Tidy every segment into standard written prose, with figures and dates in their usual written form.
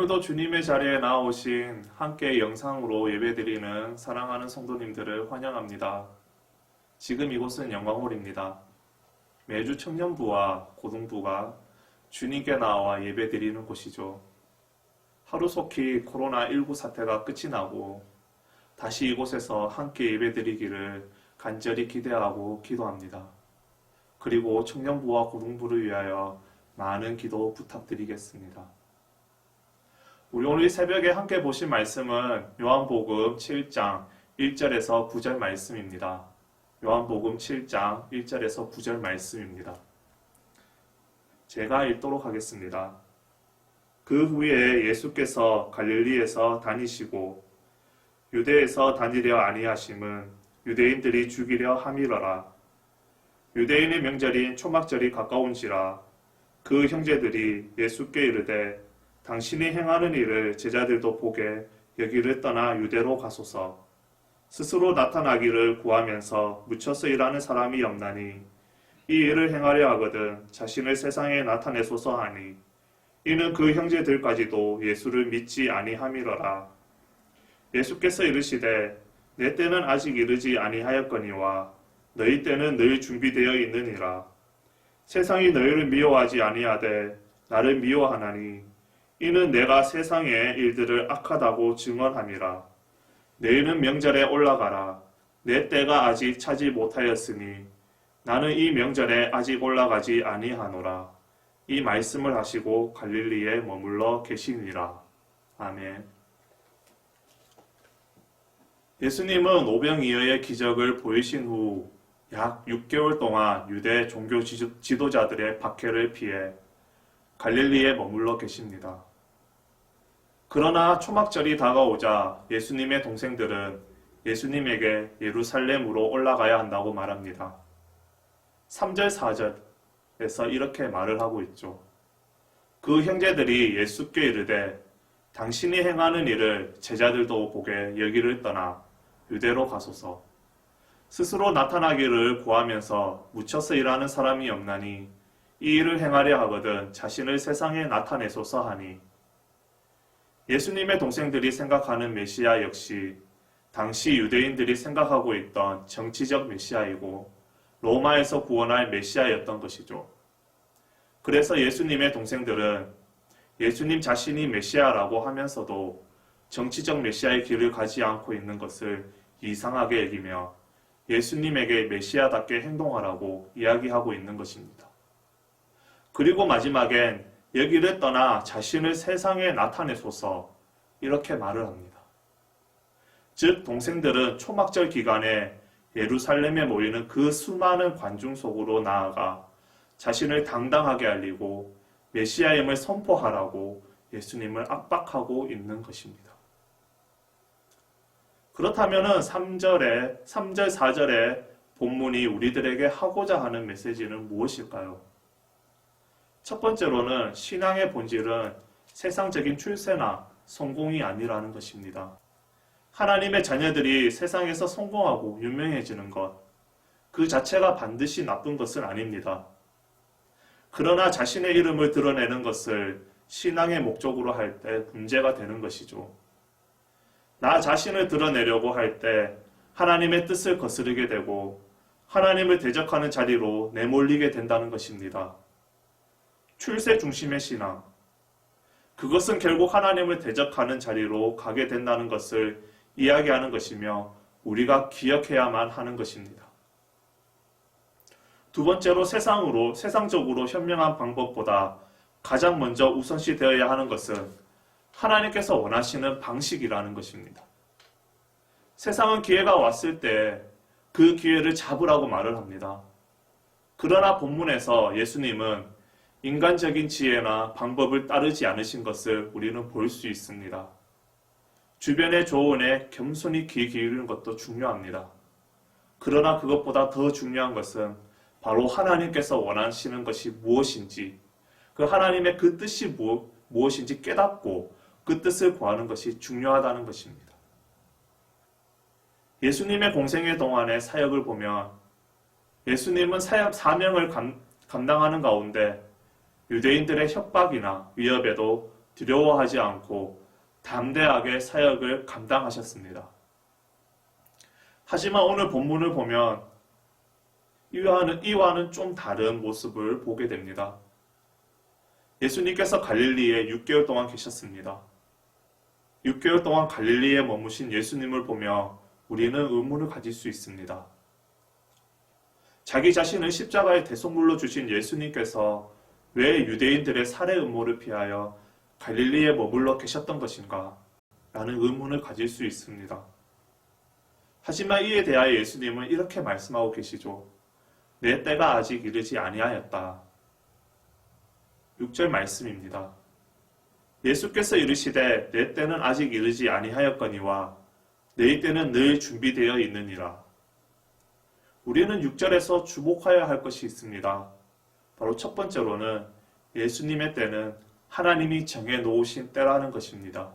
오늘도 주님의 자리에 나오신 함께 영상으로 예배드리는 사랑하는 성도님들을 환영합니다. 지금 이곳은 영광홀입니다. 매주 청년부와 고등부가 주님께 나와 예배드리는 곳이죠. 하루속히 코로나19 사태가 끝이 나고 다시 이곳에서 함께 예배드리기를 간절히 기대하고 기도합니다. 그리고 청년부와 고등부를 위하여 많은 기도 부탁드리겠습니다. 우리 오늘 새벽에 함께 보신 말씀은 요한복음 7장 1절에서 9절 말씀입니다. 요한복음 7장 1절에서 9절 말씀입니다. 제가 읽도록 하겠습니다. 그 후에 예수께서 갈릴리에서 다니시고 유대에서 다니려 아니하심은 유대인들이 죽이려 함이러라. 유대인의 명절인 초막절이 가까운지라. 그 형제들이 예수께 이르되 당신이 행하는 일을 제자들도 보게 여기를 떠나 유대로 가소서. 스스로 나타나기를 구하면서 묻혀서 일하는 사람이 없나니 이 일을 행하려 하거든 자신을 세상에 나타내소서 하니 이는 그 형제들까지도 예수를 믿지 아니함이러라. 예수께서 이르시되 내 때는 아직 이르지 아니하였거니와 너희 때는 늘 준비되어 있느니라. 세상이 너희를 미워하지 아니하되 나를 미워하나니 이는 내가 세상의 일들을 악하다고 증언함이라. 너희는 명절에 올라가라. 내 때가 아직 차지 못하였으니 나는 이 명절에 아직 올라가지 아니하노라. 이 말씀을 하시고 갈릴리에 머물러 계시니라. 아멘. 예수님은 오병이어의 기적을 보이신 후 약 6개월 동안 유대 종교 지도자들의 박해를 피해 갈릴리에 머물러 계십니다. 그러나 초막절이 다가오자 예수님의 동생들은 예수님에게 예루살렘으로 올라가야 한다고 말합니다. 3절, 4절에서 이렇게 말을 하고 있죠. 그 형제들이 예수께 이르되 당신이 행하는 일을 제자들도 보게 여기를 떠나 유대로 가소서. 스스로 나타나기를 구하면서 묻혀서 일하는 사람이 없나니 이 일을 행하려 하거든 자신을 세상에 나타내소서 하니 예수님의 동생들이 생각하는 메시아 역시 당시 유대인들이 생각하고 있던 정치적 메시아이고 로마에서 구원할 메시아였던 것이죠. 그래서 예수님의 동생들은 예수님 자신이 메시아라고 하면서도 정치적 메시아의 길을 가지 않고 있는 것을 이상하게 여기며 예수님에게 메시아답게 행동하라고 이야기하고 있는 것입니다. 그리고 마지막엔 여기를 떠나 자신을 세상에 나타내소서 이렇게 말을 합니다. 즉 동생들은 초막절 기간에 예루살렘에 모이는 그 수많은 관중 속으로 나아가 자신을 당당하게 알리고 메시아임을 선포하라고 예수님을 압박하고 있는 것입니다. 그렇다면 3절, 4절의 본문이 우리들에게 하고자 하는 메시지는 무엇일까요? 첫 번째로는 신앙의 본질은 세상적인 출세나 성공이 아니라는 것입니다. 하나님의 자녀들이 세상에서 성공하고 유명해지는 것, 그 자체가 반드시 나쁜 것은 아닙니다. 그러나 자신의 이름을 드러내는 것을 신앙의 목적으로 할 때 문제가 되는 것이죠. 나 자신을 드러내려고 할 때 하나님의 뜻을 거스르게 되고 하나님을 대적하는 자리로 내몰리게 된다는 것입니다. 출세 중심의 신앙, 그것은 결국 하나님을 대적하는 자리로 가게 된다는 것을 이야기하는 것이며 우리가 기억해야만 하는 것입니다. 두 번째로 세상적으로 현명한 방법보다 가장 먼저 우선시 되어야 하는 것은 하나님께서 원하시는 방식이라는 것입니다. 세상은 기회가 왔을 때 그 기회를 잡으라고 말을 합니다. 그러나 본문에서 예수님은 인간적인 지혜나 방법을 따르지 않으신 것을 우리는 볼 수 있습니다. 주변의 조언에 겸손히 귀 기울이는 것도 중요합니다. 그러나 그것보다 더 중요한 것은 바로 하나님께서 원하시는 것이 무엇인지, 그 하나님의 그 뜻이 무엇인지 깨닫고 그 뜻을 구하는 것이 중요하다는 것입니다. 예수님의 공생애 동안의 사역을 보면 예수님은 사명을 감당하는 가운데 유대인들의 협박이나 위협에도 두려워하지 않고 담대하게 사역을 감당하셨습니다. 하지만 오늘 본문을 보면 이와는 좀 다른 모습을 보게 됩니다. 예수님께서 갈릴리에 6개월 동안 계셨습니다. 6개월 동안 갈릴리에 머무신 예수님을 보며 우리는 의문을 가질 수 있습니다. 자기 자신을 십자가에 대속물로 주신 예수님께서 왜 유대인들의 살해 음모를 피하여 갈릴리에 머물러 계셨던 것인가? 라는 의문을 가질 수 있습니다. 하지만 이에 대하여 예수님은 이렇게 말씀하고 계시죠. 내 때가 아직 이르지 아니하였다. 6절 말씀입니다. 예수께서 이르시되 내 때는 아직 이르지 아니하였거니와 내 때는 늘 준비되어 있느니라. 우리는 6절에서 주목하여야 할 것이 있습니다. 바로 첫 번째로는 예수님의 때는 하나님이 정해 놓으신 때라는 것입니다.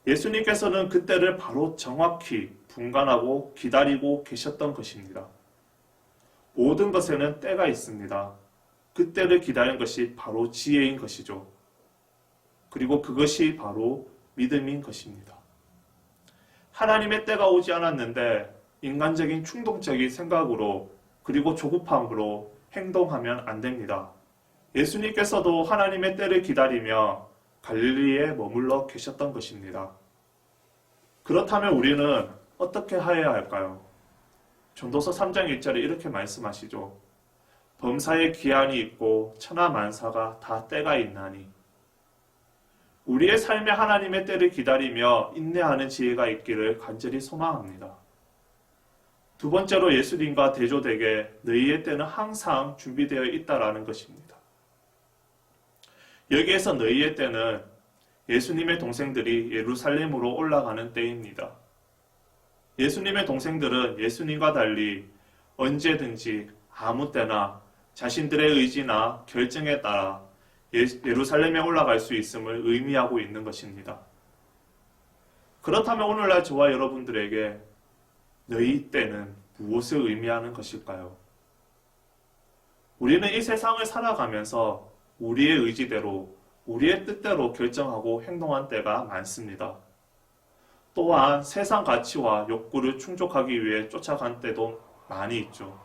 예수님께서는 그 때를 바로 정확히 분간하고 기다리고 계셨던 것입니다. 모든 것에는 때가 있습니다. 그 때를 기다리는 것이 바로 지혜인 것이죠. 그리고 그것이 바로 믿음인 것입니다. 하나님의 때가 오지 않았는데 인간적인 충동적인 생각으로 그리고 조급함으로 행동하면 안 됩니다. 예수님께서도 하나님의 때를 기다리며 갈릴리에 머물러 계셨던 것입니다. 그렇다면 우리는 어떻게 하여야 할까요? 전도서 3장 1절에 이렇게 말씀하시죠. 범사에 기한이 있고 천하만사가 다 때가 있나니. 우리의 삶에 하나님의 때를 기다리며 인내하는 지혜가 있기를 간절히 소망합니다. 두 번째로 예수님과 대조되게 너희의 때는 항상 준비되어 있다라는 것입니다. 여기에서 너희의 때는 예수님의 동생들이 예루살렘으로 올라가는 때입니다. 예수님의 동생들은 예수님과 달리 언제든지 아무 때나 자신들의 의지나 결정에 따라 예루살렘에 올라갈 수 있음을 의미하고 있는 것입니다. 그렇다면 오늘날 저와 여러분들에게 너희 때는 무엇을 의미하는 것일까요? 우리는 이 세상을 살아가면서 우리의 의지대로, 우리의 뜻대로 결정하고 행동한 때가 많습니다. 또한 세상 가치와 욕구를 충족하기 위해 쫓아간 때도 많이 있죠.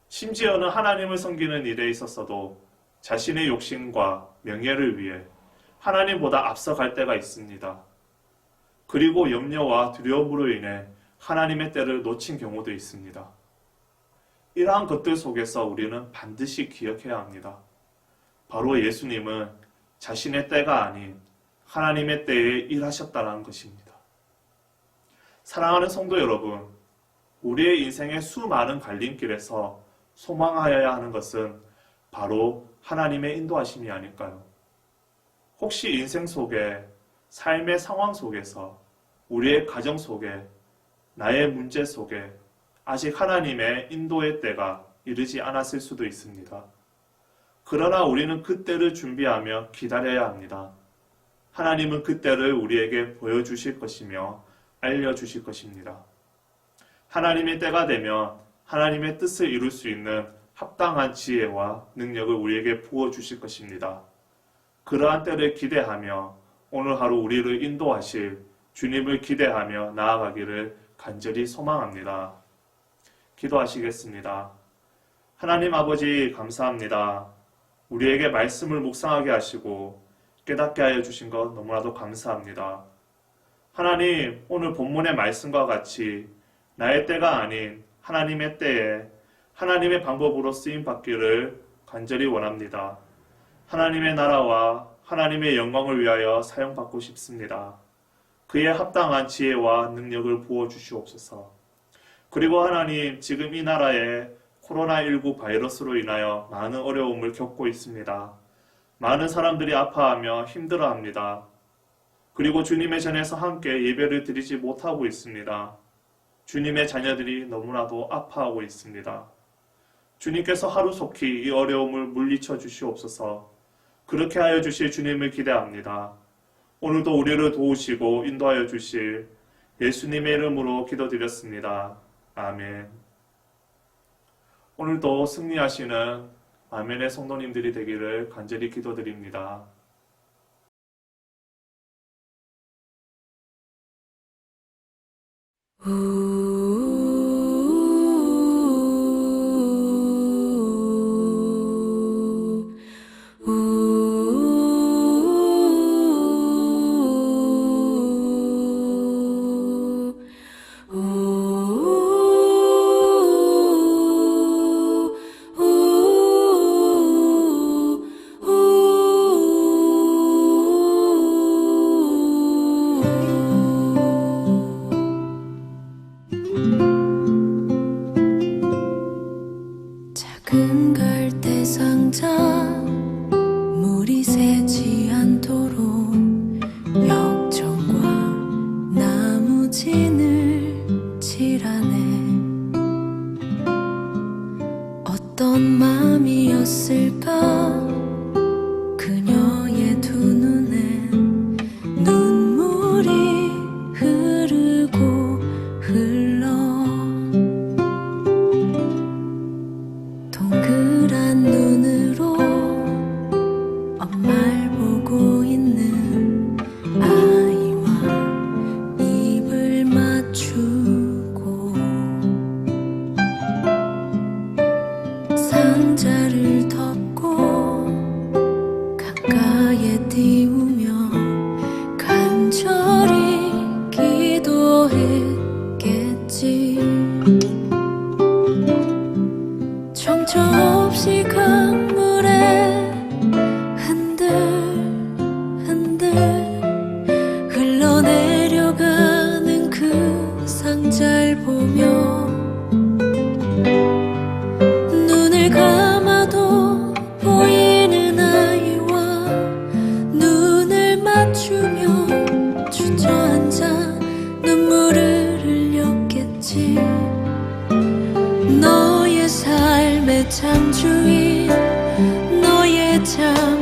심지어는 하나님을 섬기는 일에 있어서도 자신의 욕심과 명예를 위해 하나님보다 앞서갈 때가 있습니다. 그리고 염려와 두려움으로 인해 하나님의 때를 놓친 경우도 있습니다. 이러한 것들 속에서 우리는 반드시 기억해야 합니다. 바로 예수님은 자신의 때가 아닌 하나님의 때에 일하셨다는 것입니다. 사랑하는 성도 여러분, 우리의 인생의 수많은 갈림길에서 소망하여야 하는 것은 바로 하나님의 인도하심이 아닐까요? 혹시 인생 속에, 삶의 상황 속에서, 우리의 가정 속에, 나의 문제 속에 아직 하나님의 인도의 때가 이르지 않았을 수도 있습니다. 그러나 우리는 그 때를 준비하며 기다려야 합니다. 하나님은 그 때를 우리에게 보여주실 것이며 알려주실 것입니다. 하나님의 때가 되면 하나님의 뜻을 이룰 수 있는 합당한 지혜와 능력을 우리에게 부어주실 것입니다. 그러한 때를 기대하며 오늘 하루 우리를 인도하실 주님을 기대하며 나아가기를 간절히 소망합니다. 기도하시겠습니다. 하나님 아버지 감사합니다. 우리에게 말씀을 묵상하게 하시고 깨닫게 하여 주신 것 너무나도 감사합니다. 하나님, 오늘 본문의 말씀과 같이 나의 때가 아닌 하나님의 때에 하나님의 방법으로 쓰임 받기를 간절히 원합니다. 하나님의 나라와 하나님의 영광을 위하여 사용받고 싶습니다. 그에 합당한 지혜와 능력을 부어주시옵소서. 그리고 하나님, 지금 이 나라에 코로나19 바이러스로 인하여 많은 어려움을 겪고 있습니다. 많은 사람들이 아파하며 힘들어합니다. 그리고 주님의 전에서 함께 예배를 드리지 못하고 있습니다. 주님의 자녀들이 너무나도 아파하고 있습니다. 주님께서 하루속히 이 어려움을 물리쳐 주시옵소서. 그렇게 하여 주실 주님을 기대합니다. 오늘도 우리를 도우시고 인도하여 주실 예수님의 이름으로 기도드렸습니다. 아멘. 오늘도 승리하시는 아멘의 성도님들이 되기를 간절히 기도드립니다. 작은 갈대 상자 물이 새지 않도록 역청과 나무진을 칠하네. 어떤 맘이었을까 그녀의 두 눈엔 눈물이 흐르고 흘러. 동그란 눈으로 엄마를 보고 있는 아이와 입을 맞추고 상자를 덮고 강가에 띄우며 간절히 기도했겠지. 정처 없이 강물에 흔들흔들 흘러내려가는 그 상자를 보며 눈을 감아도 보이는 아이와 눈을 맞추며 주저앉아 눈물을 흘렸겠지. 너의 삶의 창조인 너의 참